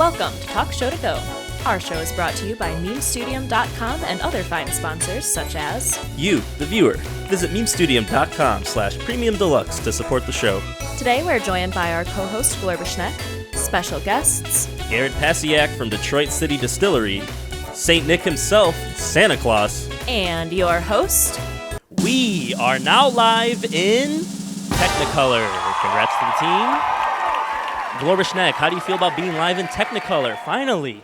Welcome to Talk Show to Go. Our show is brought to you by memestudium.com and other fine sponsors such as you, the viewer. Visit memestudium.com/premium deluxe to support the show. Today we're joined by our co-host Glorbasnexk, special guests Garrett Passiak from Detroit City Distillery, St. Nick himself, Santa Claus, and your host. We are now live in Technicolor. Congrats to the team. Glorbasnexk, how do you feel about being live in Technicolor? Finally.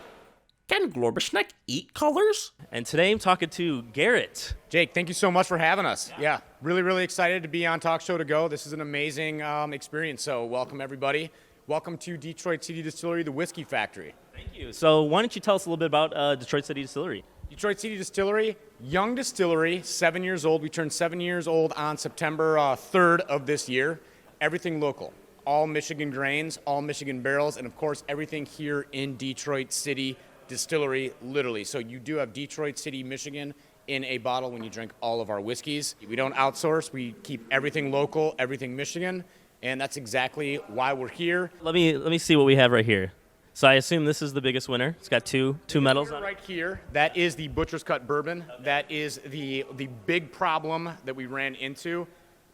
Can Glorbasnexk eat colors? And today I'm talking to Garrett. Jake, thank you so much for having us. Yeah, really excited to be on Talk Show to Go. This is an amazing experience, so welcome everybody. Welcome to Detroit City Distillery, the whiskey factory. Thank you. So why don't you tell us a little bit about Detroit City Distillery? Detroit City Distillery, young distillery, 7 years old. We turned 7 years old on September 3rd of this year. Everything local. All Michigan grains, all Michigan barrels, and of course everything here in Detroit City Distillery, literally. So you do have Detroit City, Michigan in a bottle when you drink all of our whiskeys. We don't outsource. We keep everything local, everything Michigan, and that's exactly why we're here. Let me see what we have right here. So I assume this is the biggest winner. It's got two medals on it. Right here, that is the Butcher's Cut Bourbon. Okay. That is the big problem that we ran into.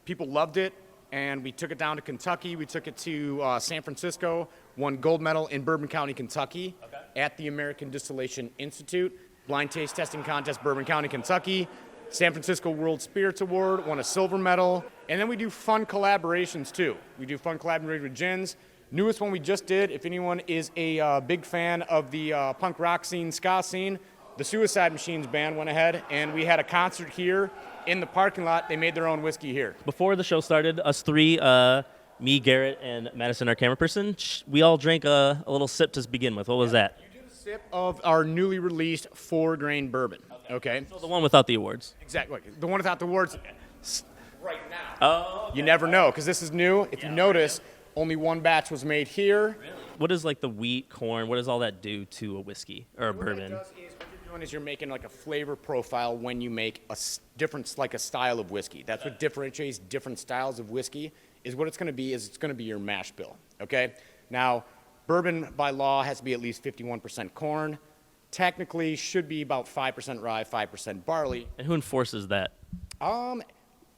People loved it. And we took it down to Kentucky. We took it to San Francisco, won gold medal in Bourbon County, Kentucky, at the American Distillation Institute. Blind taste testing contest, Bourbon County, Kentucky. San Francisco World Spirits Award, won a silver medal. And then we do fun collaborations, too. We do fun collaborations with gins. Newest one we just did, if anyone is a big fan of the punk rock scene, ska scene, the Suicide Machines band went ahead, and we had a concert here in the parking lot. They made their own whiskey here. Before the show started, us three, me, Garrett, and Madison, our camera person, we all drank a little sip to begin with. What was that? You did a sip of our newly released 4-grain bourbon. Okay. So the one without the awards. Exactly. The one without the awards. Okay. Right now. Oh. Okay. You never know, because this is new. If you notice, only one batch was made here. Really? What is like the wheat, corn? What does all that do to a whiskey or a bourbon? What you're doing is you're making like a flavor profile when you make a different, like a style of whiskey. That's what differentiates different styles of whiskey. Is what it's going to be. Is it's going to be your mash bill. Okay. Now, bourbon by law has to be at least 51% corn. Technically, should be about 5% rye, 5% barley. And who enforces that?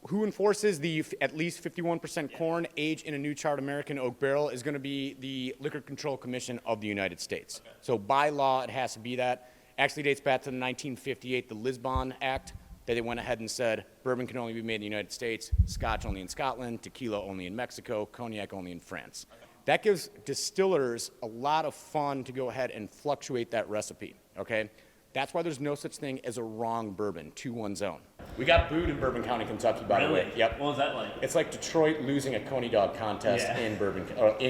Who enforces the at least 51% corn aged in a new charred American oak barrel is going to be the Liquor Control Commission of the United States. Okay. So by law, it has to be that. Actually dates back to the 1958, the Lisbon Act, that they went ahead and said bourbon can only be made in the United States, Scotch only in Scotland, tequila only in Mexico, cognac only in France. Okay. That gives distillers a lot of fun to go ahead and fluctuate that recipe, okay? That's why there's no such thing as a wrong bourbon to one's own. We got booed in Bourbon County, Kentucky, by the way. Yep. What was that like? It's like Detroit losing a Coney Dog contest in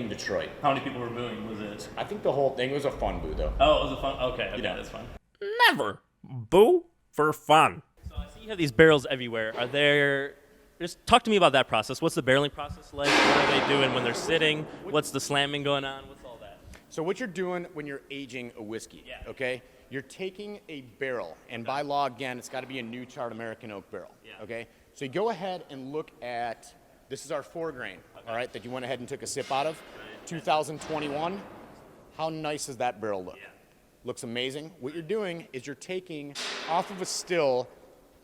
Detroit. How many people were booing? Was it? I think the whole thing was a fun boo, though. Oh, it was a fun. Okay, that's fun. Never boo for fun. So I see you have these barrels everywhere. Are there? Just talk to me about that process. What's the barreling process like? What are they doing when they're sitting? What's the slamming going on? What's all that? So what you're doing when you're aging a whiskey, okay? You're taking a barrel, and by law, again, it's got to be a new charred American oak barrel, okay? So you go ahead and look at, this is our 4-grain, all right, that you went ahead and took a sip out of, 2021. How nice does that barrel look? Looks amazing. What you're doing is you're taking off of a still,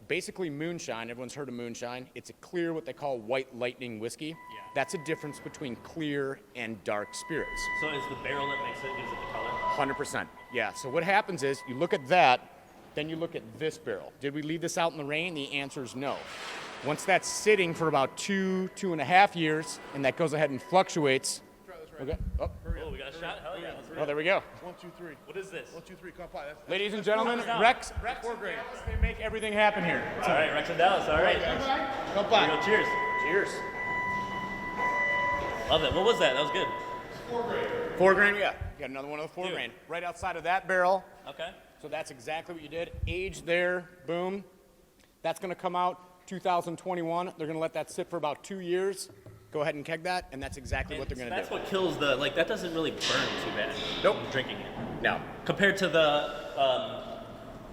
basically moonshine. Everyone's heard of moonshine. It's a clear, what they call white lightning whiskey. That's a difference between clear and dark spirits. So it's the barrel that makes it, gives it the color? 100%. Yeah. So what happens is you look at that, then you look at this barrel. Did we leave this out in the rain? The answer is no. Once that's sitting for about 2.5 years, and that goes ahead and fluctuates. Okay. Oh, we got a shot? Hell yeah. Oh, there we go. 1, 2, 3. What is this? 1, 2, 3. Come on. Ladies and gentlemen, Rex 4-grain. They make everything happen here. All right, Rex and Dallas. All right. Come by. Go, cheers. Cheers. Love it. What was that? That was good. 4-grain. 4-grain, yeah. You got another one of the 4-grain. Right outside of that barrel. Okay. So that's exactly what you did. Aged there, boom. That's going to come out 2021. They're going to let that sit for about 2 years. Go ahead and keg that, and that's exactly what they're going to do. That's what kills that doesn't really burn too bad. Nope. Drinking it. No. Compared to the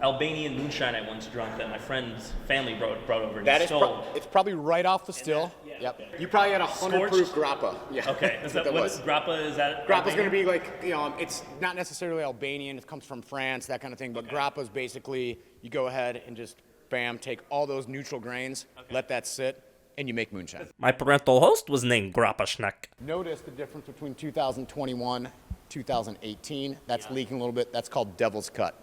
Albanian moonshine I once drunk that my friend's family brought over and That is stole. it's probably right off the still. Yep. You probably had a 100 proof grappa. Yeah. Okay. That's what that was. Grappa? Is that? Grappa's going to be like, it's not necessarily Albanian. It comes from France, that kind of thing. But grappa's basically, you go ahead and just, bam, take all those neutral grains, let that sit, and you make moonshine. My parental host was named Glorbasnexk. Notice the difference between 2021, 2018. That's leaking a little bit. That's called Devil's Cut.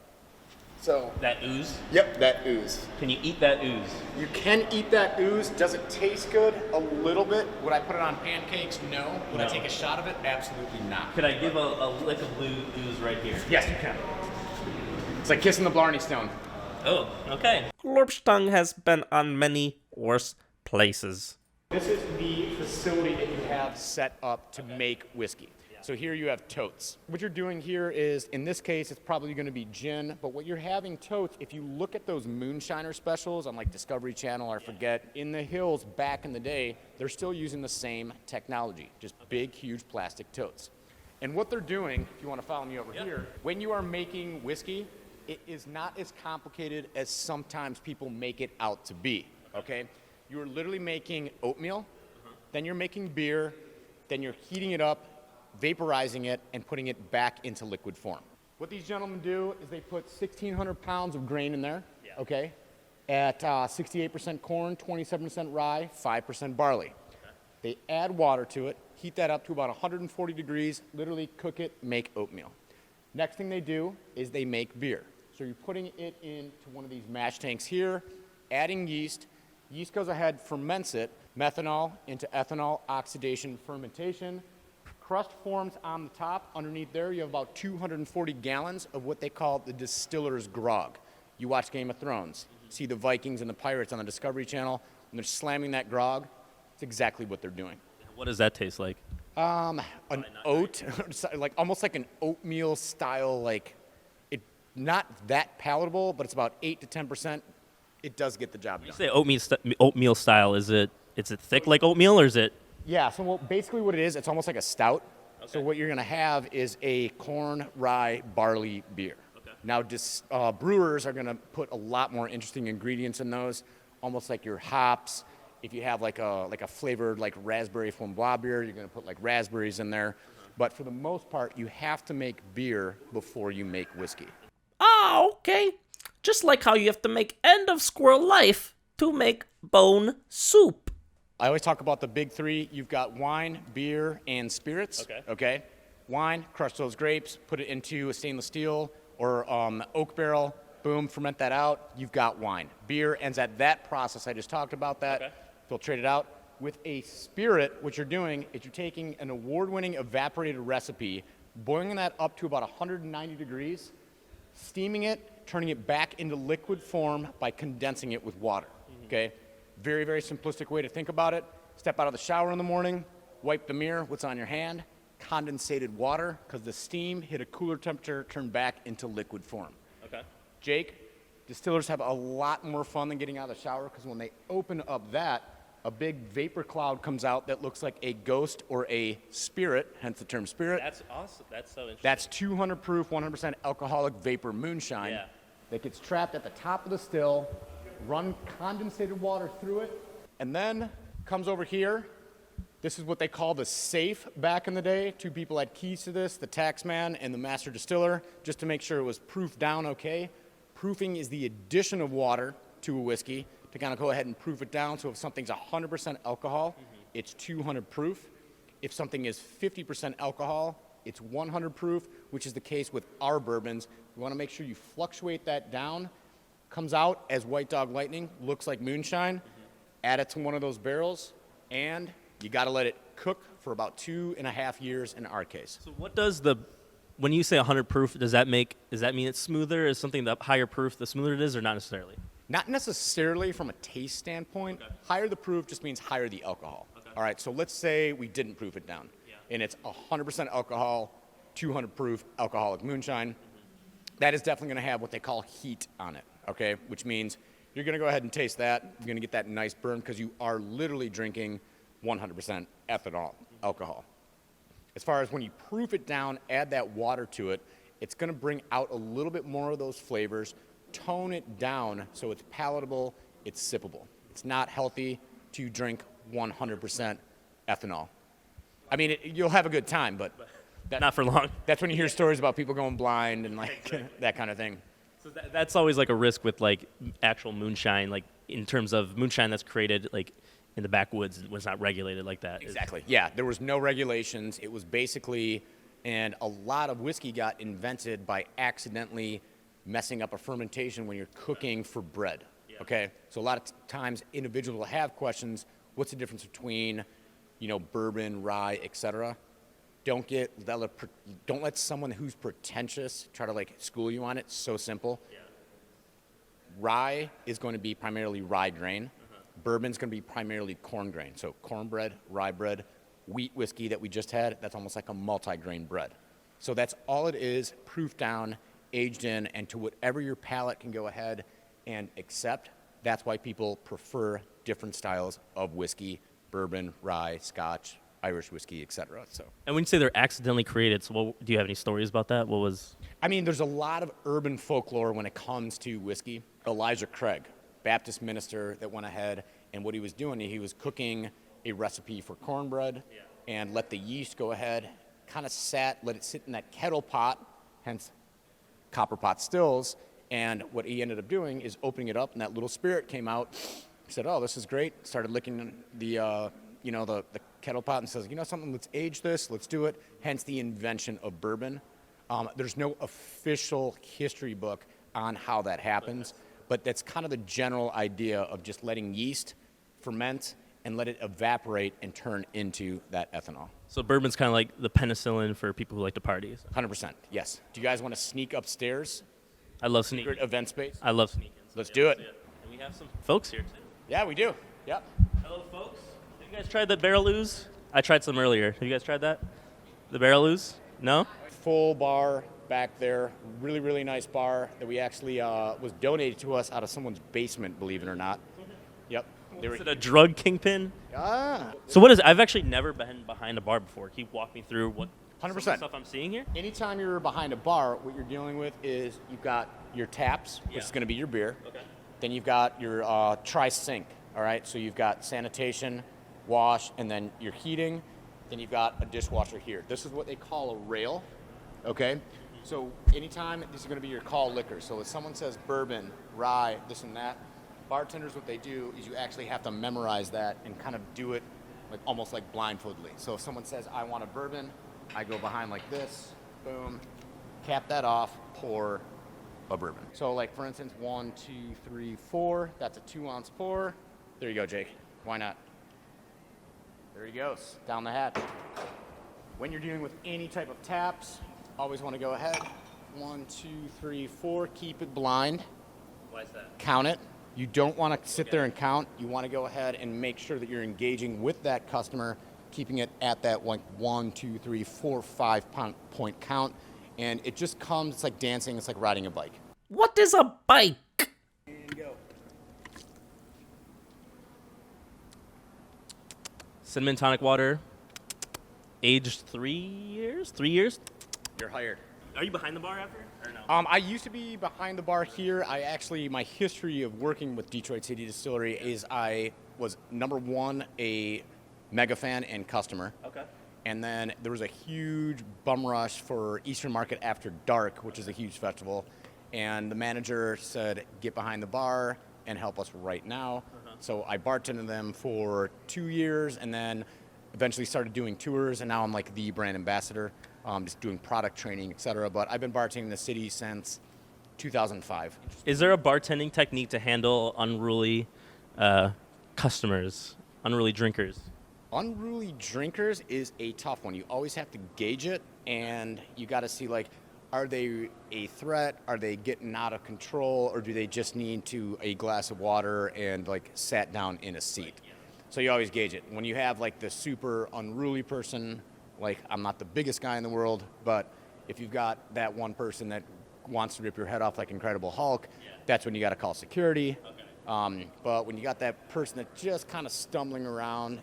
So That ooze? Yep, that ooze. Can you eat that ooze? You can eat that ooze. Does it taste good? A little bit. Would I put it on pancakes? No. Would I take a shot of it? Absolutely not. Could I give a lick of blue ooze right here? Yes, you can. It's like kissing the Blarney Stone. Oh, okay. Glorbstung has been on many worse places. This is the facility that you have set up to make whiskey. So here you have totes. What you're doing here is, in this case, it's probably going to be gin, but what you're having totes, if you look at those moonshiner specials on like Discovery Channel or forget, in the hills back in the day, they're still using the same technology, just big, huge plastic totes. And what they're doing, if you want to follow me over here, when you are making whiskey, it is not as complicated as sometimes people make it out to be, okay? You're literally making oatmeal, then you're making beer, then you're heating it up, vaporizing it, and putting it back into liquid form. What these gentlemen do is they put 1,600 pounds of grain in there, okay, at 68% corn, 27% rye, 5% barley. They add water to it, heat that up to about 140 degrees, literally cook it, make oatmeal. Next thing they do is they make beer. So you're putting it into one of these mash tanks here, adding yeast. Yeast goes ahead, ferments it, methanol into ethanol, oxidation, fermentation. Crust forms on the top. Underneath there, you have about 240 gallons of what they call the distiller's grog. You watch Game of Thrones, see the Vikings and the pirates on the Discovery Channel, and they're slamming that grog. It's exactly what they're doing. What does that taste like? An oat, like almost like an oatmeal style, like it not that palatable, but it's about 8 to 10%. It does get the job done. You say oatmeal style. Is it thick like oatmeal, or is it? Yeah, so basically what it is, it's almost like a stout. Okay. So what you're going to have is a corn, rye, barley beer. Okay. Now, brewers are going to put a lot more interesting ingredients in those, almost like your hops. If you have like a flavored like raspberry flamboyant beer, you're going to put like raspberries in there. But for the most part, you have to make beer before you make whiskey. Ah, okay. Just like how you have to make End of Squirrel Life to make bone soup. I always talk about the big three. You've got wine, beer, and spirits. Okay. Wine, crush those grapes, put it into a stainless steel or oak barrel, boom, ferment that out. You've got wine. Beer ends at that process. I just talked about that. Okay. Filtrate it out. With a spirit, what you're doing is you're taking an award-winning evaporated recipe, boiling that up to about 190 degrees, steaming it, turning it back into liquid form by condensing it with water. Okay. Very, very simplistic way to think about it. Step out of the shower in the morning, wipe the mirror, what's on your hand? Condensated water, because the steam hit a cooler temperature, turned back into liquid form. Okay. Jake, distillers have a lot more fun than getting out of the shower, because when they open up that, a big vapor cloud comes out that looks like a ghost or a spirit, hence the term spirit. That's awesome. That's so interesting. That's 200 proof, 100% alcoholic vapor moonshine that gets trapped at the top of the still, run condensated water through it, and then comes over here. This is what they call the safe back in the day. Two people had keys to this, the tax man and the master distiller, just to make sure it was proofed down okay. Proofing is the addition of water to a whiskey to kind of go ahead and proof it down. So if something's 100% alcohol, it's 200 proof. If something is 50% alcohol, it's 100 proof, which is the case with our bourbons. You want to make sure you fluctuate that down. Comes out as White Dog Lightning, looks like moonshine. Add it to one of those barrels, and you got to let it cook for about 2.5 years in our case. So what does when you say 100 proof, does that mean it's smoother? Is something the higher proof, the smoother it is, or not necessarily? Not necessarily from a taste standpoint. Okay. Higher the proof just means higher the alcohol. Okay. All right, so let's say we didn't proof it down, and it's 100% alcohol, 200 proof alcoholic moonshine. That is definitely going to have what they call heat on it. Okay, which means you're going to go ahead and taste that. You're going to get that nice burn because you are literally drinking 100% ethanol alcohol. As far as when you proof it down, add that water to it, it's going to bring out a little bit more of those flavors, tone it down so it's palatable, it's sippable. It's not healthy to drink 100% ethanol. I mean, you'll have a good time, but Not for long. that's when you hear stories about people going blind and like that kind of thing. So that's always like a risk with like actual moonshine, like in terms of moonshine that's created like in the backwoods was not regulated like that. Exactly. Yeah, there was no regulations. It was basically, and a lot of whiskey got invented by accidentally messing up a fermentation when you're cooking for bread. Yeah. Okay, so a lot of times individuals will have questions. What's the difference between, bourbon, rye, etc.? Don't let someone who's pretentious try to like school you on it. It's so simple. Yeah. Rye is going to be primarily rye grain. Bourbon's going to be primarily corn grain. So cornbread, rye bread, wheat whiskey that we just had, that's almost like a multi-grain bread. So that's all it is, proof down, aged in, and to whatever your palate can go ahead and accept. That's why people prefer different styles of whiskey, bourbon, rye, scotch, Irish whiskey, etc. So, And when you say they're accidentally created, so do you have any stories about that? What was? I mean, there's a lot of urban folklore when it comes to whiskey. Elijah Craig, Baptist minister that went ahead, and what he was doing, he was cooking a recipe for cornbread and let the yeast go ahead, kind of let it sit in that kettle pot, hence copper pot stills, and what he ended up doing is opening it up, and that little spirit came out. He said, "Oh, this is great." Started licking the kettle pot and says, something, let's age this, let's do it. Hence the invention of bourbon. There's no official history book on how that happens, but that's kind of the general idea of just letting yeast ferment and let it evaporate and turn into that ethanol. So bourbon's kind of like the penicillin for people who like to party. 100%, yes. Do you guys want to sneak upstairs? I love sneaking. Secret event space? I love sneaking. Let's do it. And we have some folks here too. Yeah, we do. Yep. Hello, folks. Have you guys tried the barrel ooze? I tried some earlier. Have you guys tried that? The barrel ooze? No? Full bar back there. Really, really nice bar that we actually was donated to us out of someone's basement, believe it or not. Yep. Is it a drug kingpin? Ah. So what is it? I've actually never been behind a bar before. Can you walk me through what 100%. some of the stuff I'm seeing here? Anytime you're behind a bar, what you're dealing with is you've got your taps, which is going to be your beer. Okay. Then you've got your tri-sink, all right? So you've got sanitation, wash, and then your heating. Then you've got a dishwasher here. This is what they call a rail, okay? So anytime, this is going to be your call liquor. So if someone says bourbon, rye, this and that, bartenders, what they do is you actually have to memorize that and kind of do it like almost like blindfoldedly. So if someone says, I want a bourbon, I go behind like this, boom, cap that off, pour a bourbon. So like for instance, 1, 2, 3, 4, that's a 2-ounce pour. There you go, Jake. Why not? There he goes, down the hatch. When you're dealing with any type of taps, always want to go ahead. 1, 2, 3, 4, keep it blind. Why is that? Count it. You don't want to sit there and count. You want to go ahead and make sure that you're engaging with that customer, keeping it at that 1, 2, 3, 4, 5 point count. And it just comes, it's like dancing, it's like riding a bike. What is a bike? And go. Cinnamon tonic water, aged 3 years? 3 years? You're hired. Are you behind the bar after? Or no? I used to be behind the bar here. My history of working with Detroit City Distillery is I was, number one, a mega fan and customer. Okay. And then there was a huge bum rush for Eastern Market After Dark, which is a huge festival. And the manager said, get behind the bar and help us right now. So I bartended them for 2 years and then eventually started doing tours. And now I'm like the brand ambassador, just doing product training, et cetera. But I've been bartending in the city since 2005. Is there a bartending technique to handle unruly customers, unruly drinkers? Unruly drinkers is a tough one. You always have to gauge it, and you got to see, like, are they a threat? Are they getting out of control? Or do they just need a glass of water and, like, sat down in a seat? So you always gauge it. When you have, like, the super unruly person, like, I'm not the biggest guy in the world, but if you've got that one person that wants to rip your head off like Incredible Hulk, that's when you got to call security. Okay. But when you got that person that's just kind of stumbling around,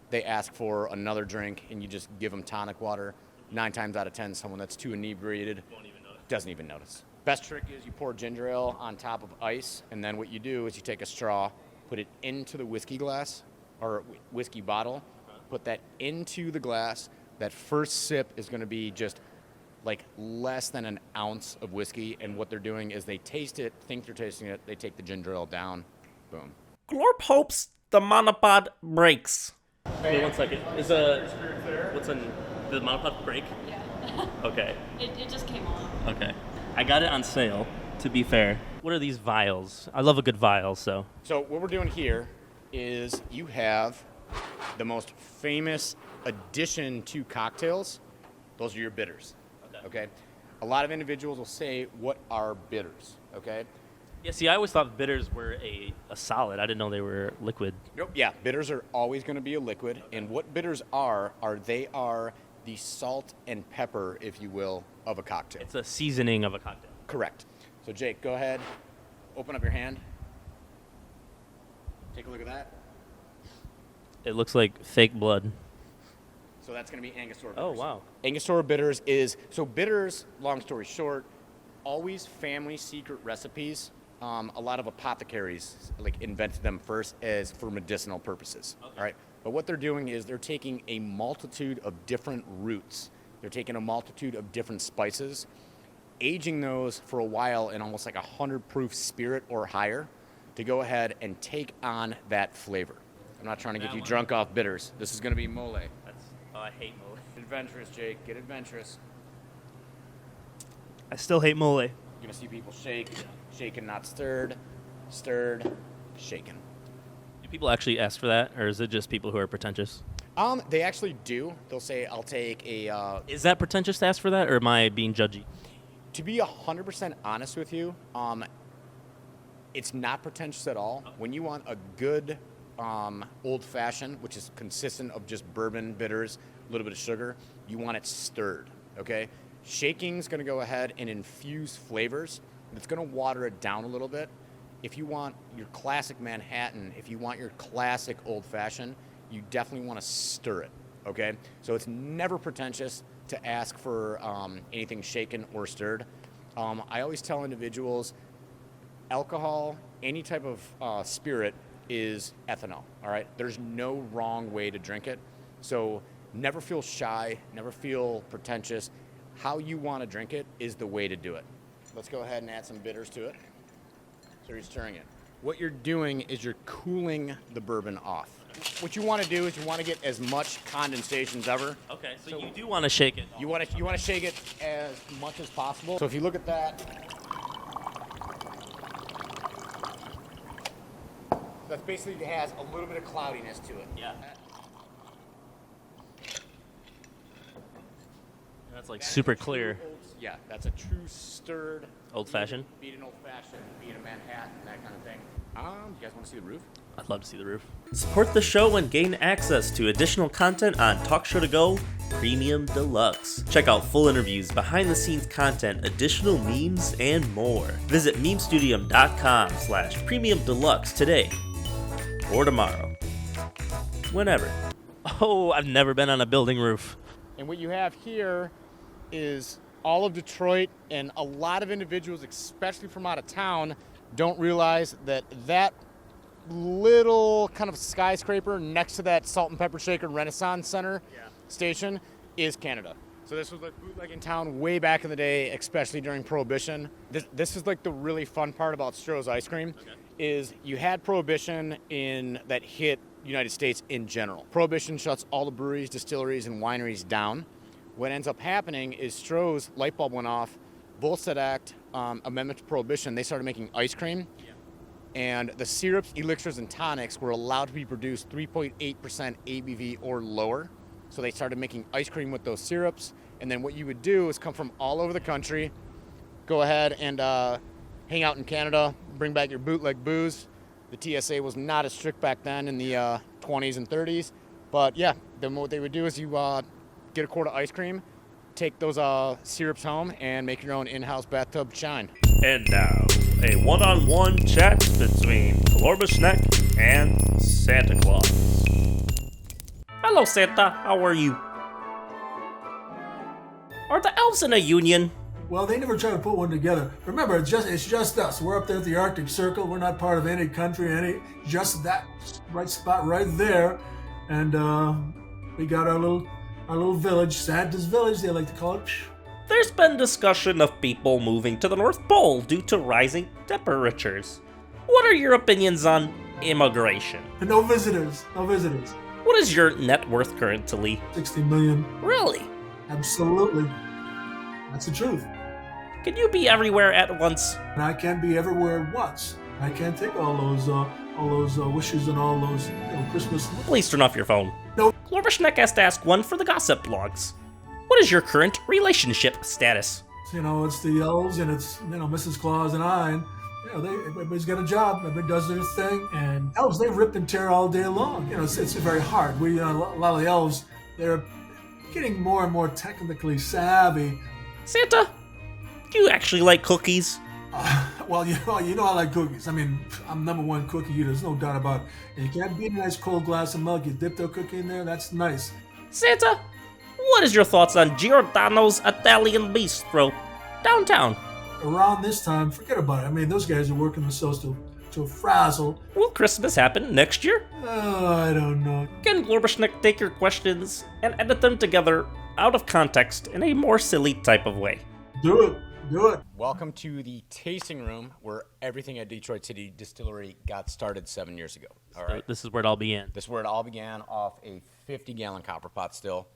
they ask for another drink, and you just give them tonic water. 9 times out of 10, someone that's too inebriated doesn't even notice. Best trick is you pour ginger ale on top of ice, and then what you do is you take a straw, put it into the whiskey glass, or whiskey bottle, put that into the glass. That first sip is going to be just like less than an ounce of whiskey, and what they're doing is they taste it, think they're tasting it, they take the ginger ale down, boom. Glorp hopes the monopod breaks. Wait 1 second. What's the monopod break? Yeah. Okay. It just came off. Okay. I got it on sale, to be fair. What are these vials? I love a good vial, so. So what we're doing here is you have the most famous addition to cocktails. Those are your bitters. Okay. A lot of individuals will say, what are bitters? Okay. Yeah, see, I always thought bitters were a solid. I didn't know they were liquid. Nope. Yeah, bitters are always going to be a liquid. And what bitters are they are the salt and pepper, if you will, of a cocktail. It's a seasoning of a cocktail. Correct. So Jake, go ahead. Open up your hand. Take a look at that. It looks like fake blood. So that's going to be Angostura bitters. Oh, wow. Angostura bitters is, so bitters, long story short, always family secret recipes. A lot of apothecaries invented them first as for medicinal purposes. Okay. All right. But what they're doing is they're taking a multitude of different roots. They're taking a multitude of different spices, aging those for a while in almost like 100 proof spirit or higher to go ahead and take on that flavor. I'm not trying to get you drunk off bitters. This is going to be mole. I hate mole. Adventurous, Jake. Get adventurous. I still hate mole. You're going to see people shake, shaken, not stirred, stirred, shaken. Do people actually ask for that, or is it just people who are pretentious? They actually do. They'll say, I'll take a... Is that pretentious to ask for that, or am I being judgy? To be 100% honest with you, it's not pretentious at all. When you want a good old-fashioned, which is consistent of just bourbon, bitters, a little bit of sugar, you want it stirred, okay? Shaking's going to go ahead and infuse flavors. It's going to water it down a little bit. If you want your classic Manhattan, if you want your classic old-fashioned, you definitely want to stir it, okay? So it's never pretentious to ask for anything shaken or stirred. I always tell individuals, alcohol, any type of spirit is ethanol, all right? There's no wrong way to drink it. So never feel shy, never feel pretentious. How you want to drink it is the way to do it. Let's go ahead and add some bitters to it. So you're stirring it. What you're doing is you're cooling the bourbon off. What you want to do is you want to get as much condensation as ever. Okay, so you do want to shake it. You want to shake it as much as possible. So if you look at that, that basically has a little bit of cloudiness to it. Yeah. That's like super clear. Yeah, that's a true stirred. Old-fashioned? Beat an old-fashioned, beat a Manhattan, that kind of thing. You guys want to see the roof? I'd love to see the roof. Support the show and gain access to additional content on Talk Show To Go Premium Deluxe. Check out full interviews, behind-the-scenes content, additional memes, and more. Visit memestudium.com/premium deluxe today or tomorrow. Whenever. Oh, I've never been on a building roof. And what you have here is all of Detroit, and a lot of individuals, especially from out of town, don't realize that that little kind of skyscraper next to that Salt and Pepper Shaker Renaissance Center station is Canada. So this was like bootlegging town way back in the day, especially during Prohibition. This is like the really fun part about Stroh's ice cream, is you had Prohibition that hit United States in general. Prohibition shuts all the breweries, distilleries, and wineries down. What ends up happening is Stroh's light bulb went off, Volstead Act, amendment to Prohibition, they started making ice cream. And the syrups, elixirs, and tonics were allowed to be produced 3.8% ABV or lower. So they started making ice cream with those syrups. And then what you would do is come from all over the country, go ahead and hang out in Canada, bring back your bootleg booze. The TSA was not as strict back then in the 20s and 30s. But yeah, then what they would do is you get a quart of ice cream, take those syrups home, and make your own in-house bathtub shine. And now, a one-on-one chat between Glorbasnexk and Santa Claus. Hello, Santa. How are you? Are the elves in a union? Well, they never try to put one together. Remember, it's just us. We're up there at the Arctic Circle. We're not part of any country, just that right spot right there. And we got our little village, Santa's village, they like to call it. There's been discussion of people moving to the North Pole due to rising temperatures. What are your opinions on immigration? No visitors. What is your net worth currently? 60 million. Really? Absolutely. That's the truth. Can you be everywhere at once? And I can't be everywhere at once. I can't take all those wishes and all those Christmas. Please turn off your phone. No. Glorbasnexk has to ask one for the gossip blogs. What is your current relationship status? It's the elves and it's Mrs. Claus and I. And, everybody's got a job. Everybody does their thing. And elves, they rip and tear all day long. It's very hard. A lot of the elves, they're getting more and more technically savvy. Santa, do you actually like cookies? Well, I like cookies. I mean, I'm #1 cookie eater. There's no doubt about it. And you can't beat a nice cold glass of milk. You dip the cookie in there. That's nice. Santa, what is your thoughts on Giordano's Italian Bistro downtown? Around this time, forget about it. I mean, those guys are working themselves to a frazzle. Will Christmas happen next year? I don't know. Can Glorbasnexk take your questions and edit them together out of context in a more silly type of way? Do it. Welcome to the tasting room where everything at Detroit City Distillery got started 7 years ago. All right. This is where it all began. This is where it all began, off a 50-gallon copper pot still.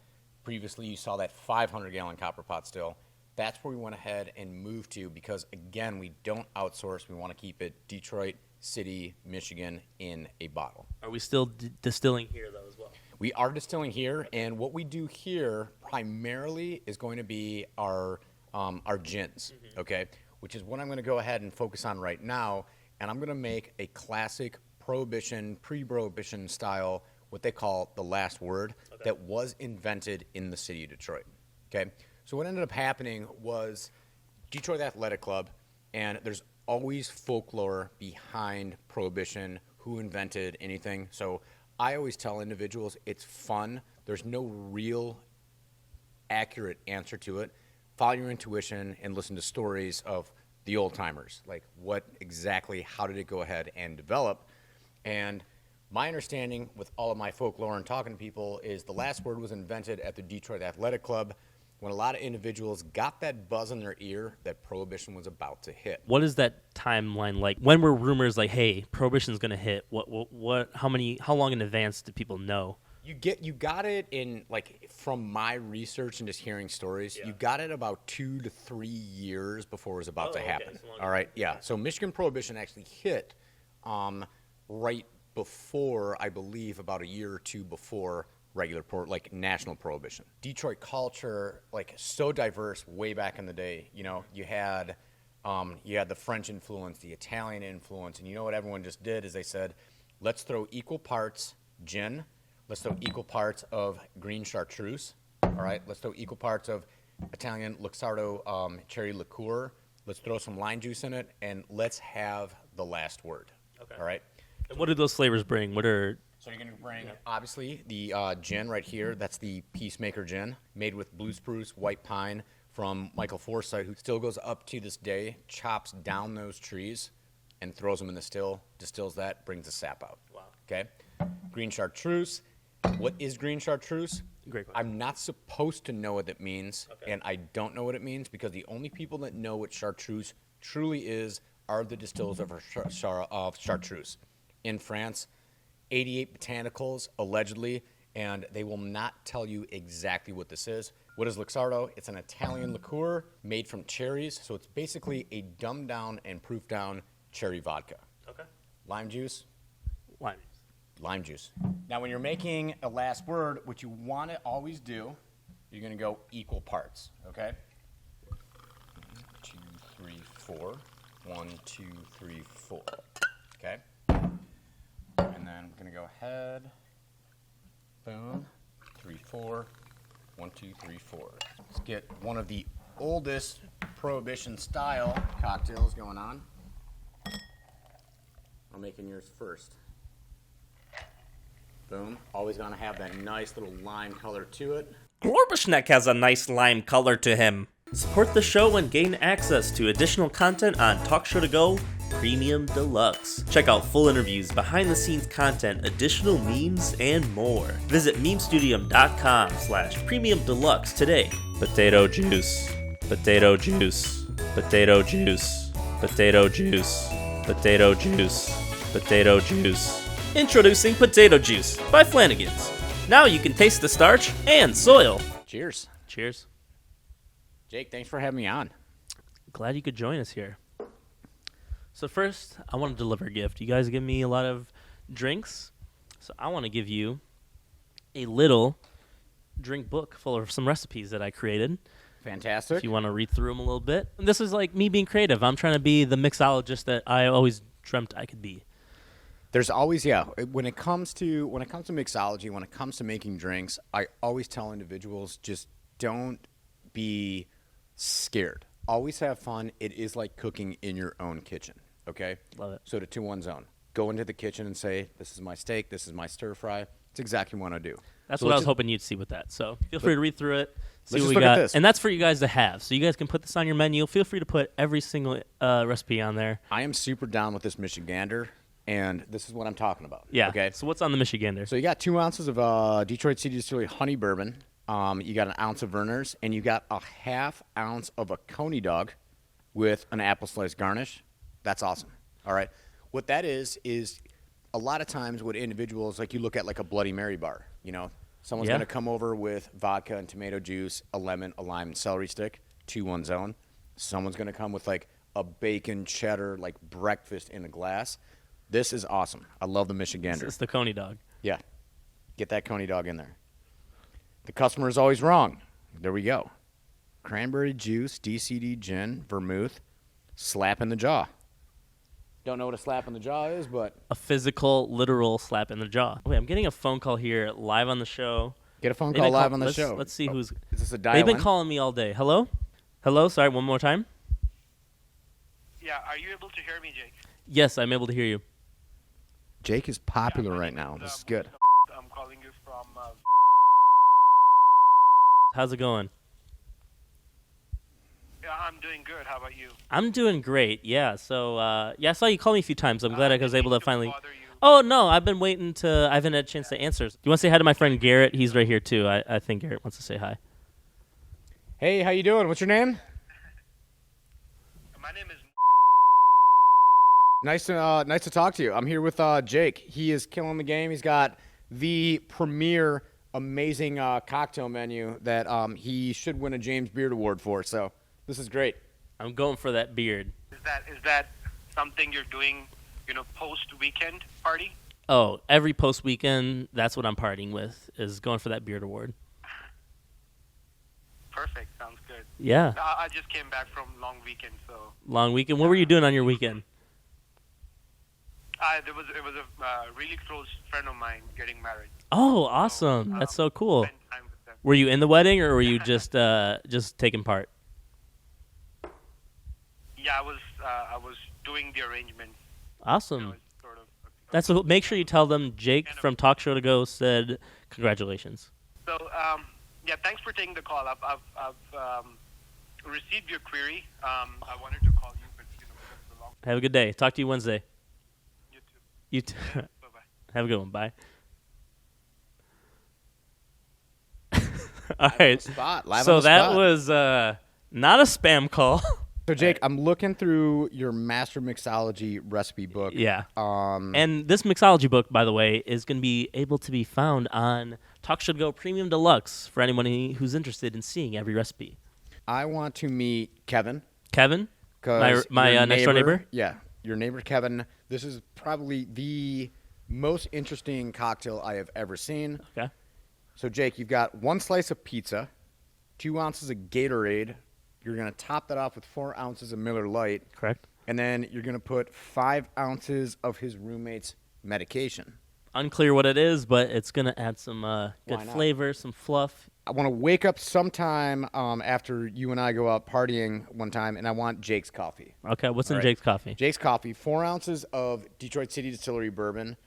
Previously, you saw that 500-gallon copper pot still. That's where we went ahead and moved to because, again, we don't outsource. We want to keep it Detroit City, Michigan in a bottle. Are we still distilling here, though, as well? We are distilling here, and what we do here primarily is going to be our gins, okay? Which is what I'm going to go ahead and focus on right now, and I'm going to make a classic Prohibition, pre-Prohibition style, what they call the last word, that was invented in the city of Detroit, okay? So what ended up happening was Detroit Athletic Club, and there's always folklore behind Prohibition, who invented anything. So I always tell individuals it's fun. There's no real accurate answer to it. Follow your intuition and listen to stories of the old timers, like how did it go ahead and develop. And my understanding with all of my folklore and talking to people is the last word was invented at the Detroit Athletic Club when a lot of individuals got that buzz in their ear that Prohibition was about to hit. What is that timeline like? When were rumors like, hey, Prohibition's going to hit? How long in advance did people know? You got it in, from my research and just hearing stories, you got it about 2 to 3 years before it was about to happen. All right, yeah. So Michigan Prohibition actually hit right before, I believe, about a year or two before regular national Prohibition. Detroit culture, so diverse way back in the day. You had the French influence, the Italian influence, and you know what everyone just did is they said, let's throw equal parts gin. Let's throw equal parts of green chartreuse, all right? Let's throw equal parts of Italian Luxardo cherry liqueur. Let's throw some lime juice in it, and let's have the last word, all right? And what do those flavors bring? So you're going to bring, obviously, the gin right here. That's the Peacemaker gin, made with blue spruce, white pine from Michael Forsythe, who still goes up to this day, chops down those trees, and throws them in the still, distills that, brings the sap out. Wow. Okay? Green chartreuse. What is green chartreuse? Great question. I'm not supposed to know what it means, and I don't know what it means because the only people that know what chartreuse truly is are the distillers of chartreuse. In France, 88 botanicals, allegedly, and they will not tell you exactly what this is. What is Luxardo? It's an Italian liqueur made from cherries, so it's basically a dumbed down and proofed down cherry vodka. Okay. Lime juice? Lime juice. Now, when you're making a last word, what you want to always do, you're going to go equal parts, okay? 1, 2, 3, 4. 1, 2, 3, 4. Okay? And then we're going to go ahead. Boom. 3, 4. 1, 2, 3, 4. Let's get one of the oldest Prohibition style cocktails going on. I'm making yours first. Boom. Always going to have that nice little lime color to it. Glorbasnexk has a nice lime color to him. Support the show and gain access to additional content on Talk Show To Go Premium Deluxe. Check out full interviews, behind-the-scenes content, additional memes, and more. Visit memestudium.com/premium deluxe today. Potato juice, potato juice, potato juice, potato juice, potato juice, potato juice. Introducing Potato Juice by Flanagan's. Now you can taste the starch and soil. Cheers. Cheers. Jake, thanks for having me on. Glad you could join us here. So first, I want to deliver a gift. You guys give me a lot of drinks, so I want to give you a little drink book full of some recipes that I created. Fantastic. If you want to read through them a little bit. And this is like me being creative. I'm trying to be the mixologist that I always dreamt I could be. There's always, when it comes to mixology, when it comes to making drinks, I always tell individuals, just don't be scared. Always have fun. It is like cooking in your own kitchen, okay? Love it. So to 2-1 zone. Go into the kitchen and say, this is my steak, this is my stir fry. It's exactly what I do. That's so what I was hoping you'd see with that. So feel free to read through it, see what we look at got. this. And that's for you guys to have. So you guys can put this on your menu. Feel free to put every single recipe on there. I am super down with this Michigander, and this is what I'm talking about. Yeah. Okay. So what's on the Michigander? So you got 2 ounces of Detroit City Distillery honey bourbon. You got an ounce of Verner's, and you got a ½ ounce of a Coney dog with an apple slice garnish. That's awesome. All right. What that is a lot of times what individuals, like you look at like a Bloody Mary bar, you know, someone's going to come over with vodka and tomato juice, a lemon, a lime, and celery stick, 2-1 zone. Someone's going to come with like a bacon cheddar, like breakfast in a glass. This is awesome. I love the Michigander. It's the Coney dog. Yeah. Get that Coney dog in there. The customer is always wrong. There we go. Cranberry juice, DCD gin, vermouth, slap in the jaw. Don't know what a slap in the jaw is, but... A physical, literal slap in the jaw. Wait, I'm getting a phone call here live on the show. Get a phone call live on the show. Let's see who's... Is this a dial They've been in? calling me all day. Hello? Hello? Sorry, one more time. Yeah, are you able to hear me, Jake? Yes, I'm able to hear you. Jake is popular right now. This is good. I'm calling you from... How's it going? Yeah, I'm doing good. How about you? I'm doing great, yeah. So, I saw you call me a few times. I'm glad I was able to finally... Bother you. Oh, no, I've been waiting to... I haven't had a chance to answer. Do you want to say hi to my friend Garrett? He's right here, too. I think Garrett wants to say hi. Hey, how you doing? What's your name? My name is... Nice to talk to you. I'm here with Jake. He is killing the game. He's got the premier amazing cocktail menu that he should win a James Beard Award for. So this is great. I'm going for that beard. Is that something you're doing, post-weekend party? Oh, every post-weekend, that's what I'm partying with, is going for that beard award. Perfect. Sounds good. Yeah. I just came back from long weekend, so... Long weekend. What were you doing on your weekend? It was a really close friend of mine getting married. Oh, awesome. That's so cool. Spent time with them. Were you in the wedding, or were you just taking part? Yeah, I was doing the arrangements. Awesome. It's sort of That's what, make sure you tell them Jake from Talk Show To Go said congratulations. So, yeah, thanks for taking the call. I've received your query. I wanted to call you, but because of the long... Have a good day. Talk to you Wednesday. You too. You too. Bye-bye. Have a good one. Bye. All right. So that was not a spam call. So Jake, I'm looking through your Master Mixology recipe book. Yeah. And this mixology book, by the way, is going to be able to be found on Talk Show To Go Premium Deluxe for anyone who's interested in seeing every recipe. I want to meet Kevin. Kevin? My your next door neighbor? Yeah, your neighbor Kevin. This is probably the most interesting cocktail I have ever seen. Okay. So, Jake, you've got 1 slice of pizza, 2 ounces of Gatorade. You're going to top that off with 4 ounces of Miller Lite. Correct. And then you're going to put 5 ounces of his roommate's medication. Unclear what it is, but it's going to add some good Why not? flavor, some fluff. I want to wake up sometime after you and I go out partying one time, and I want Jake's coffee. Okay, what's in All right. Jake's coffee? Jake's coffee, 4 ounces of Detroit City Distillery bourbon.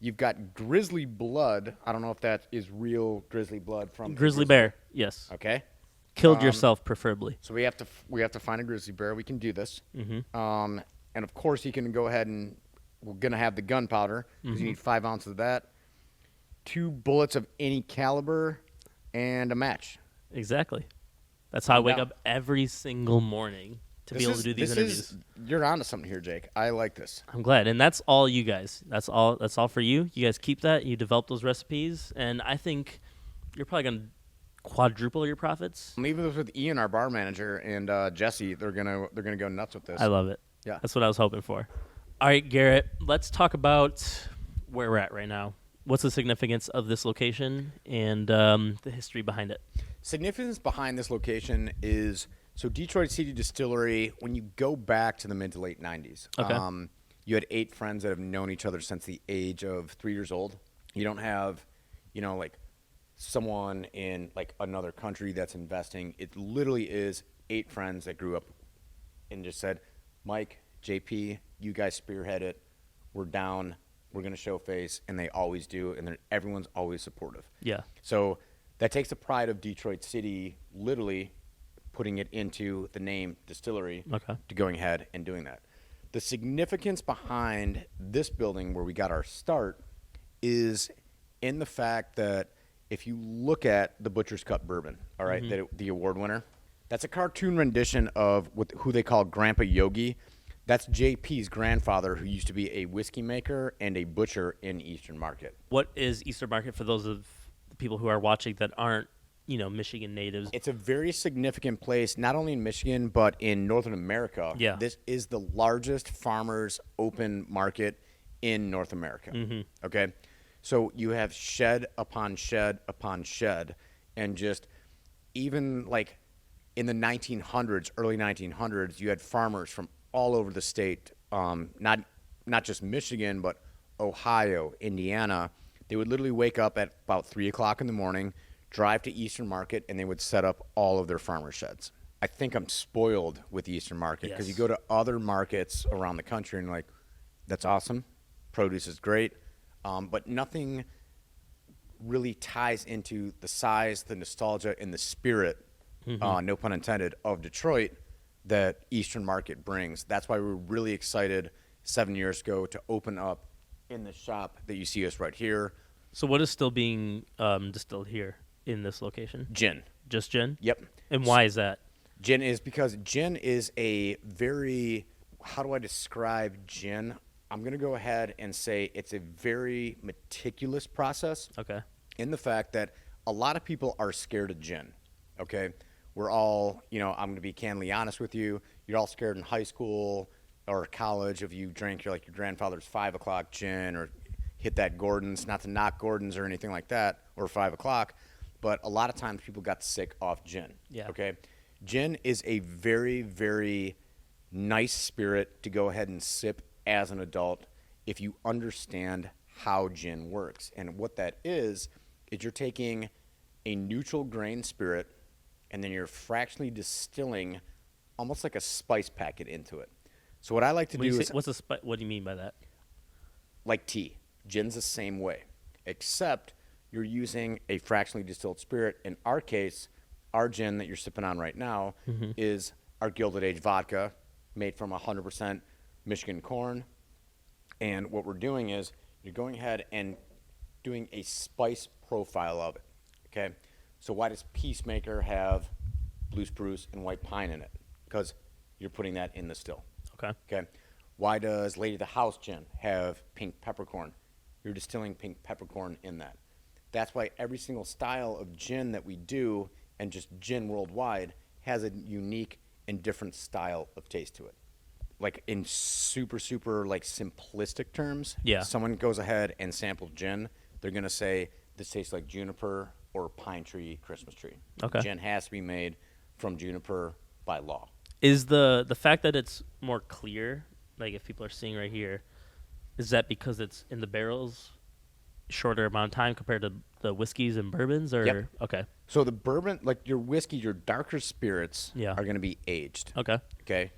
You've got grizzly blood. I don't know if that is real grizzly blood from Grizzly bear, yes. Okay. Killed yourself, preferably. So we have to find a grizzly bear. We can do this. Mm-hmm. And of course, you can go ahead and we're gonna have the gunpowder because you need 5 ounces of that, 2 bullets of any caliber, and a match. Exactly. That's how I wake up every single morning to be able to do these interviews. You're onto something here, Jake. I like this. I'm glad, and that's all you guys. That's all for you. You guys keep that. You develop those recipes, and I think you're probably gonna quadruple your profits. I'm leaving this with Ian, our bar manager, and Jesse. They're gonna go nuts with this. I love it. Yeah, that's what I was hoping for. All right, Garrett, let's talk about where we're at right now. What's the significance of this location and the history behind it? Significance behind this location is, so Detroit City Distillery, when you go back to the mid to late 90s, you had 8 friends that have known each other since the age of 3 years old. You don't have, like someone in like another country that's investing. It literally is 8 friends that grew up and just said, Mike, JP, you guys spearhead it. We're down. We're going to show face, and they always do, and everyone's always supportive. Yeah. So that takes the pride of Detroit City, literally putting it into the name distillery, to going ahead and doing that. The significance behind this building where we got our start is in the fact that if you look at the Butcher's Cut Bourbon, all right, the award winner, that's a cartoon rendition of who they call Grandpa Yogi. That's JP's grandfather, who used to be a whiskey maker and a butcher in Eastern Market. What is Eastern Market for those of the people who are watching that aren't, Michigan natives? It's a very significant place, not only in Michigan, but in Northern America. Yeah. This is the largest farmers open market in North America. Okay? So you have shed upon shed upon shed, and just even like in the 1900s, early 1900s, you had farmers from all over the state, not just Michigan, but Ohio, Indiana. They would literally wake up at about 3 o'clock in the morning, drive to Eastern Market, and they would set up all of their farmer sheds. I think I'm spoiled with Eastern Market because you go to other markets around the country and you're like, that's awesome, produce is great, but nothing really ties into the size, the nostalgia, and the spirit, no pun intended, of Detroit that Eastern Market brings. That's why we were really excited 7 years ago to open up in the shop that you see us right here. So what is still being distilled here in this location? Gin. Just gin? Yep. And why is that? Gin is because gin is a very, how do I describe gin? I'm going to go ahead and say it's a very meticulous process. Okay. In the fact that a lot of people are scared of gin, okay? We're all, I'm going to be candidly honest with you. You're all scared in high school or college if you drank your grandfather's 5 o'clock gin or hit that Gordon's, not to knock Gordon's or anything like that, or 5 o'clock, but a lot of times people got sick off gin. Yeah. Okay? Gin is a very, very nice spirit to go ahead and sip as an adult if you understand how gin works. And what that is you're taking a neutral grain spirit and then you're fractionally distilling almost like a spice packet into it. So what I like to do is... What do you mean by that? Like tea. Gin's the same way, except you're using a fractionally distilled spirit. In our case, our gin that you're sipping on right now is our Gilded Age vodka made from 100% Michigan corn. And what we're doing is you're going ahead and doing a spice profile of it, okay? So why does Peacemaker have blue spruce and white pine in it? Because you're putting that in the still. Okay. Why does Lady of the House gin have pink peppercorn? You're distilling pink peppercorn in that. That's why every single style of gin that we do, and just gin worldwide, has a unique and different style of taste to it. Like in super, super like simplistic terms, someone goes ahead and samples gin, they're going to say, this tastes like juniper or pine tree, Christmas tree. Okay. Gin has to be made from juniper by law. Is the fact that it's more clear, like if people are seeing right here, is that because it's in the barrels shorter amount of time compared to the whiskeys and bourbons? Or Yep. Okay. So the bourbon, like your whiskey, your darker spirits Yeah. are going to be aged. Okay. Okay.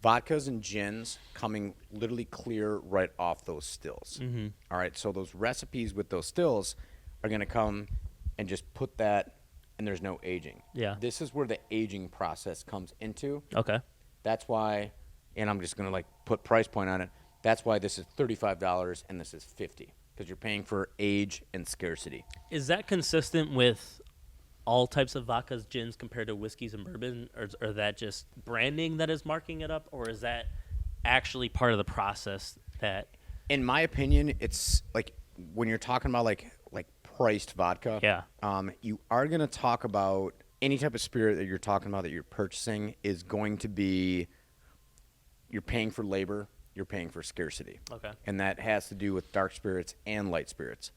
vodkas and gins coming literally clear right off those stills. All right, so those recipes with those stills are going to come and just put that, and there's no aging. Yeah. This is where the aging process comes into. Okay. That's why, and I'm just going to like put price point on it. That's why this is $35 and this is $50, because you're paying for age and scarcity. Is that consistent with all types of vodkas, gins compared to whiskeys and bourbon, or that just branding that is marking it up, or is that actually part of the process that? In my opinion, it's like when you're talking about like priced vodka. Yeah. You are going to talk about any type of spirit that you're talking about that you're purchasing is going to be, you're paying for labor, you're paying for scarcity. Okay. And that has to do with dark spirits and light spirits.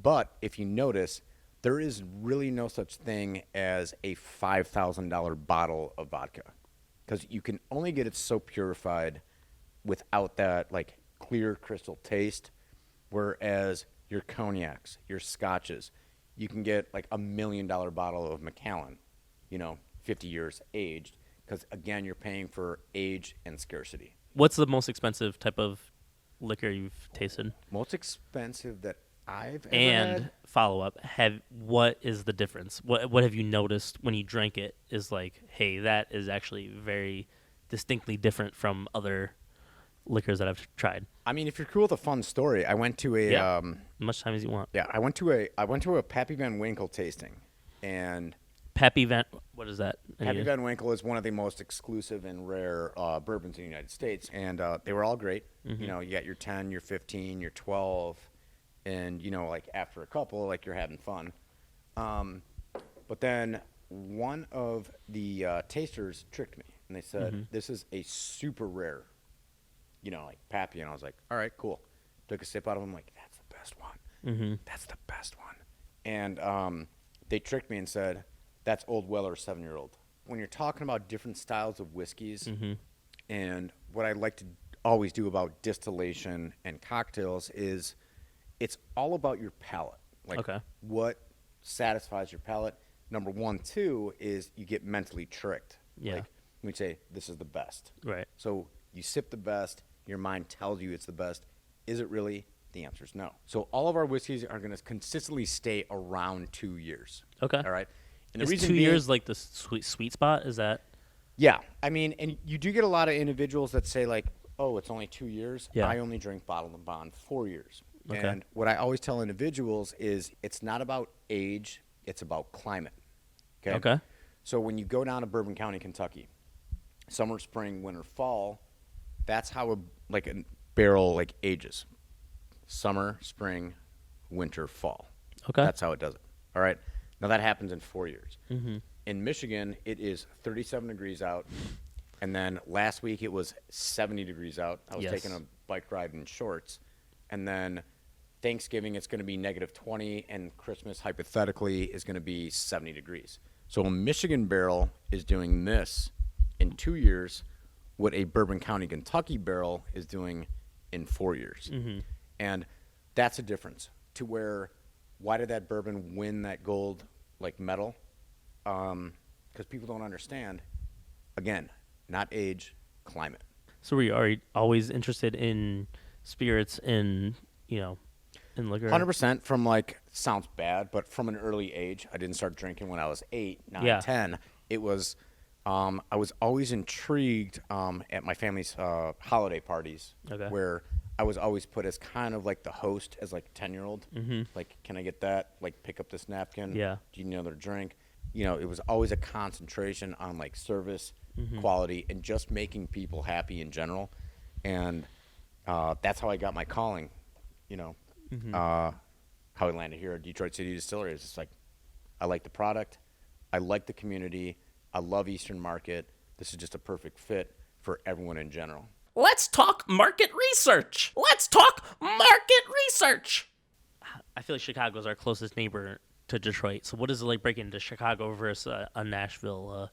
But if you notice, there is really no such thing as a $5,000 bottle of vodka, because you can only get it so purified without that like clear crystal taste, whereas your cognacs, your scotches, you can get like $1 million bottle of Macallan, 50 years aged, because again, you're paying for age and scarcity. What's the most expensive type of liquor you've tasted? Most expensive that I've ever And had? follow up, what is the difference? What have you noticed when you drank it is like, hey, that is actually very distinctly different from other liquors that I've tried. I mean, if you're cool with a fun story, I went to a much time as you want. I went to a Pappy Van Winkle tasting, and Pappy Van, what is that? Pappy Van Winkle is one of the most exclusive and rare bourbons in the United States, and they were all great. You got your 10, your 15, your 12, and like after a couple, like you're having fun. But then one of the tasters tricked me, and they said, "This is a super rare, like Pappy," and I was like, "All right, cool." Took a sip out of them, like, "That's the best one. That's the best one." And they tricked me and said, "That's Old Weller 7-year-old." When you're talking about different styles of whiskeys, and what I like to always do about distillation and cocktails is it's all about your palate. Like what satisfies your palate. Number 1, 2 is you get mentally tricked. Yeah. Like we say, this is the best. Right. So you sip the best. Your mind tells you it's the best. Is it really? The answer is no. So all of our whiskeys are going to consistently stay around 2 years. Okay. All right. And Is the reason 2 being, years like the sweet spot? Is that? Yeah. I mean, and you do get a lot of individuals that say like, "Oh, it's only 2 years. Yeah. I only drink bottled and bond 4 years." Okay. And what I always tell individuals is it's not about age, it's about climate. Okay. So when you go down to Bourbon County, Kentucky, summer, spring, winter, fall, that's how a barrel ages. Summer, spring, winter, fall. Okay. That's how it does it. All right. Now that happens in 4 years. In Michigan, it is 37 degrees out. And then last week it was 70 degrees out. I was taking a bike ride in shorts. And then Thanksgiving, it's going to be -20, and Christmas, hypothetically, is going to be 70 degrees. So a Michigan barrel is doing this in 2 years, what a Bourbon County, Kentucky barrel is doing in 4 years. And that's a difference to where, why did that bourbon win that gold medal? Because people don't understand, again, not age, climate. So were you always interested in spirits in liquor? 100% from sounds bad, but from an early age. I didn't start drinking when I was 8, 9, 10. It was, I was always intrigued at my family's holiday parties, where I was always put as kind of the host as 10-year-old. Can I get that? Pick up this napkin. Yeah. Do you know their drink? It was always a concentration on service, quality, and just making people happy in general. And that's how I got my calling, how I landed here at Detroit City Distillery. It's just I like the product. I like the community. I love Eastern Market. This is just a perfect fit for everyone in general. Let's talk market research. Let's talk market research. I feel like Chicago is our closest neighbor to Detroit. So what is it like breaking into Chicago versus a Nashville,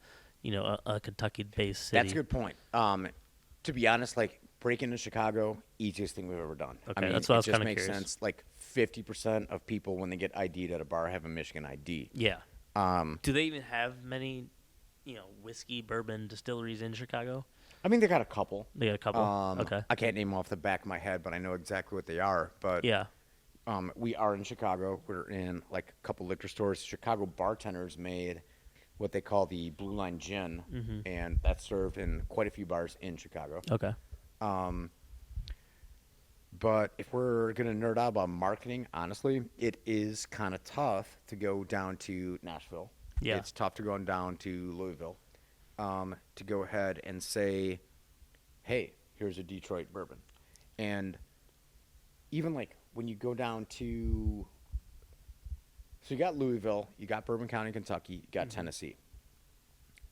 a Kentucky-based city? That's a good point. To be honest, breaking into Chicago, easiest thing we've ever done. Okay, I mean, that's what I was it just kinda makes curious. sense. 50% of people when they get ID'd at a bar have a Michigan ID. Yeah. Do they even have many whiskey, bourbon distilleries in Chicago? I mean, they got a couple. They got a couple. Okay. I can't name them off the back of my head, but I know exactly what they are. But Yeah. we are in Chicago. We're in like a couple liquor stores. Chicago bartenders made what they call the Blue Line Gin, and that's served in quite a few bars in Chicago. Okay. But if we're going to nerd out about marketing, honestly, it is kind of tough to go down to Nashville. Yeah. It's tough to go down to Louisville to go ahead and say, hey, here's a Detroit bourbon. And even like when you go down to, so you got Louisville, you got Bourbon County, Kentucky, you got Tennessee.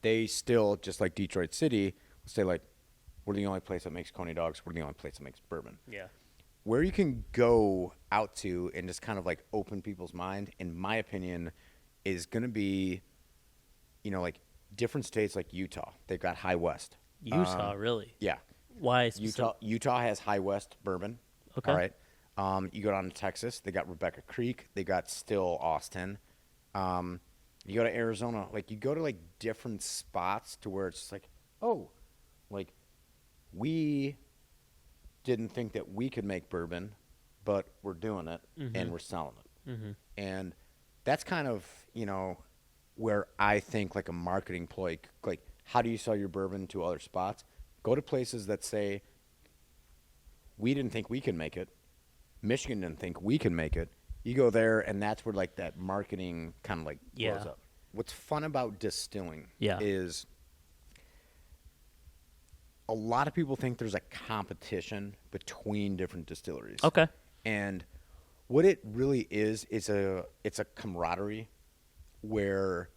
They still, just like Detroit City, will say like, we're the only place that makes Coney dogs. We're the only place that makes bourbon. Yeah. Where you can go out to and just kind of like open people's mind, in my opinion, is going to be, like different states like Utah. They've got High West. Utah, really? Yeah. Why? Utah has High West bourbon. Okay. All right. You go down to Texas. They got Rebecca Creek. They got Still Austin. You go to Arizona. Like you go to like different spots to where it's just like, oh, like we didn't think that we could make bourbon, but we're doing it and we're selling it. And that's kind of, where I think like a marketing ploy, like how do you sell your bourbon to other spots? Go to places that say, we didn't think we could make it. Michigan didn't think we could make it. You go there and that's where like that marketing kind of like blows up. What's fun about distilling is a lot of people think there's a competition between different distilleries. Okay. And what it really is it's a camaraderie where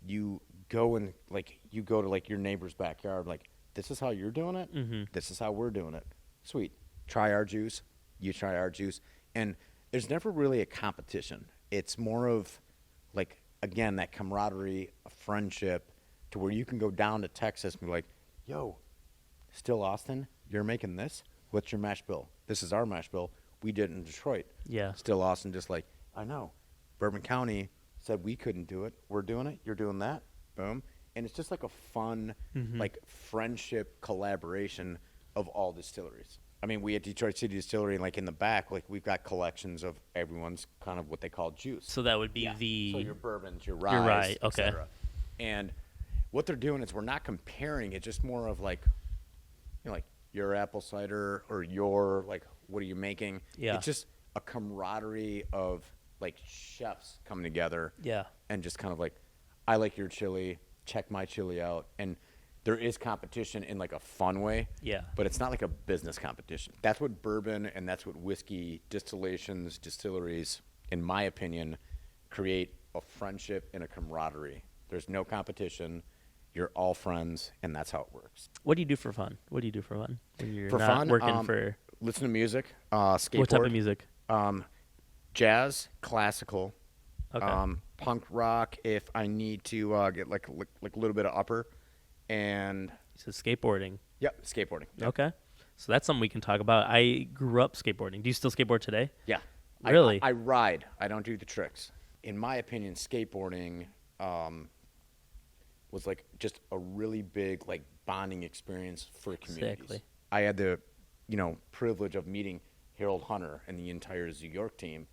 you go and like you go to like your neighbor's backyard, like this is how you're doing it. This is how we're doing it. Sweet. Try our juice. You try our juice. And there's never really a competition. It's more of like, again, that camaraderie, a friendship to where you can go down to Texas and be like, yo, Still Austin, you're making this? What's your mash bill? This is our mash bill. We did it in Detroit. Yeah. Still Austin, just like, I know. Bourbon County said we couldn't do it. We're doing it. You're doing that. Boom. And it's just like a fun, like friendship collaboration of all distilleries. I mean, we at Detroit City Distillery, like in the back, like we've got collections of everyone's kind of what they call juice. So that would be So your bourbons, your rye, okay. etc. And what they're doing is we're not comparing. It's just more of like, like your apple cider or your like, what are you making? Yeah. It's just a camaraderie of like chefs coming together. Yeah. And just kind of like, I like your chili. Check my chili out. And there is competition in like a fun way. Yeah. But it's not like a business competition. That's what bourbon and that's what whiskey distillations, distilleries, in my opinion, create a friendship and a camaraderie. There's no competition. You're all friends, and that's how it works. What do you do for fun? When you're For not fun, working for... listen to music, skateboard. What type of music? Jazz, classical, Okay. punk rock if I need to get like a little bit of upper. And So skateboarding. yep, skateboarding. Yep. Okay. So that's something we can talk about. I grew up skateboarding. Do you still skateboard today? Yeah. Really? I ride. I don't do the tricks. In my opinion, skateboarding was like just a really big like bonding experience for communities. Exactly. I had the, privilege of meeting Harold Hunter and the entire Zoo York team,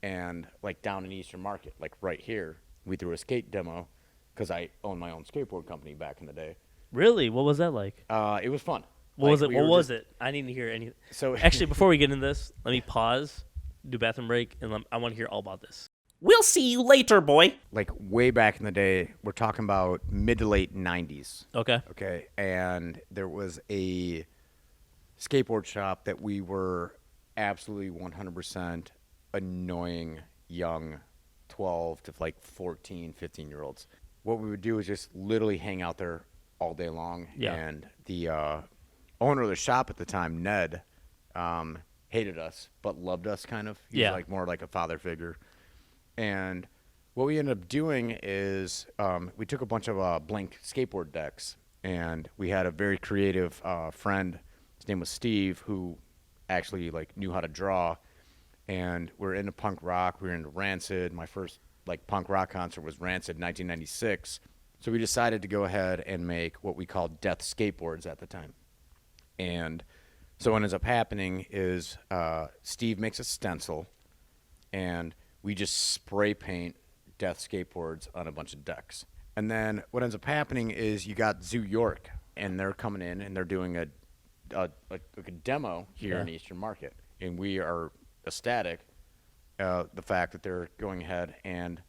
and like down in Eastern Market, like right here, we threw a skate demo because I owned my own skateboard company back in the day. Really? What was that like? It was fun. What was it? What was it? I need to hear any. So Actually, before we get into this, let me pause, do bathroom break, and I want to hear all about this. We'll see you later, boy. like way back in the day, we're talking about mid to late 90s. Okay. Okay, and there was a skateboard shop that we were absolutely 100% annoying young 12 to like 14, 15-year-olds. What we would do is just literally hang out there all day long. Yeah. And the owner of the shop at the time, Ned, hated us but loved us kind of. He was like more like a father figure. And what we ended up doing is we took a bunch of blank skateboard decks, and we had a very creative friend. His name was Steve, who actually like knew how to draw. And we're into punk rock. We were into Rancid. My first like punk rock concert was Rancid, 1996. So we decided to go ahead and make what we called death skateboards at the time. And so what ends up happening is Steve makes a stencil, and we just spray paint death skateboards on a bunch of decks. And then what ends up happening is you got Zoo York, and they're coming in and they're doing a demo here in Eastern Market, and we are ecstatic the fact that they're going ahead and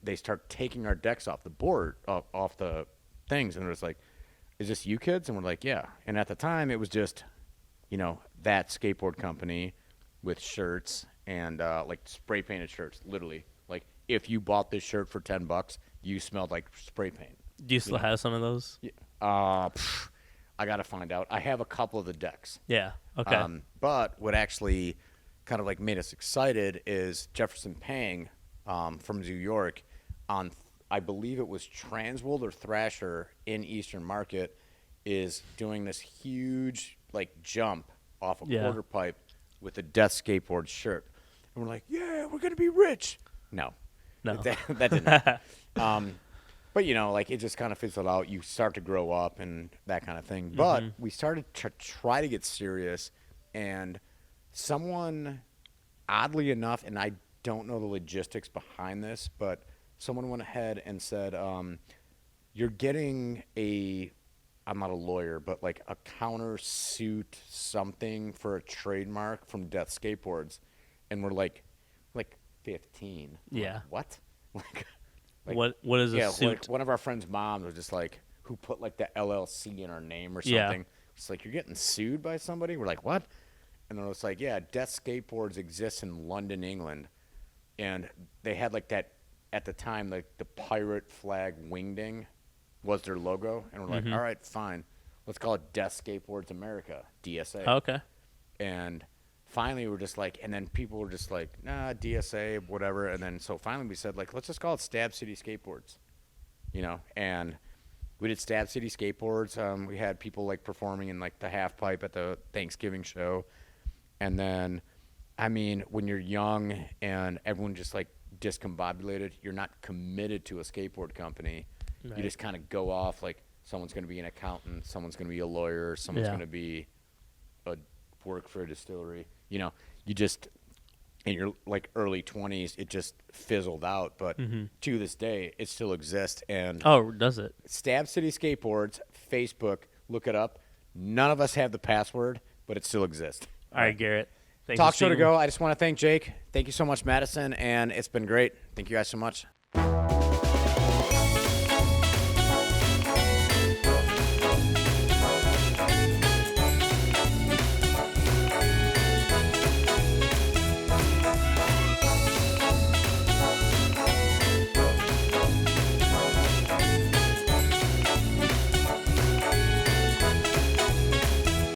they start taking our decks off the board, off the things, and it's like, is this you kids? And we're like, yeah. And at the time, it was just, that skateboard company with shirts and like spray painted shirts, literally. Like if you bought this shirt for $10, you smelled like spray paint. Do you still have some of those? Yeah. I got to find out. I have a couple of the decks. Yeah. Okay. But what actually kind of like made us excited is Jefferson Pang from Zoo York on, I believe it was Transworld or Thrasher in Eastern Market, is doing this huge like jump off a quarter pipe with a death skateboard shirt. And we're like, yeah, we're going to be rich. No. That didn't happen. But, like it just kind of fizzled out. You start to grow up and that kind of thing. But we started to try to get serious. And someone, oddly enough, and I don't know the logistics behind this, but someone went ahead and said, you're getting I'm not a lawyer, but like a countersuit something for a trademark from Death Skateboards. And we're like 15. Yeah. Like, what? What is a suit? Like one of our friends' moms was just like, who put like the LLC in our name or something. Yeah. It's like, you're getting sued by somebody? We're like, what? And then it's like, yeah, Death Skateboards exists in London, England. And they had like that, at the time, like the pirate flag wingding was their logo. And we're like, all right, fine. Let's call it Death Skateboards America, DSA. Okay. And finally, we're just like, and then people were just like, nah, DSA, whatever. And then so finally we said, like, let's just call it Stab City Skateboards, and we did Stab City Skateboards. We had people like performing in like the half pipe at the Thanksgiving show. And then, I mean, when you're young and everyone just like discombobulated, you're not committed to a skateboard company. Right. You just kind of go off like someone's going to be an accountant, someone's going to be a lawyer, someone's going to be work for a distillery. You just, in your like early 20s, it just fizzled out. But to this day, it still exists. And does it? Stab City Skateboards, Facebook, look it up. None of us have the password, but it still exists. All right, Garrett. Talk show to go. I just want to thank Jake. Thank you so much, Madison, and it's been great. Thank you guys so much.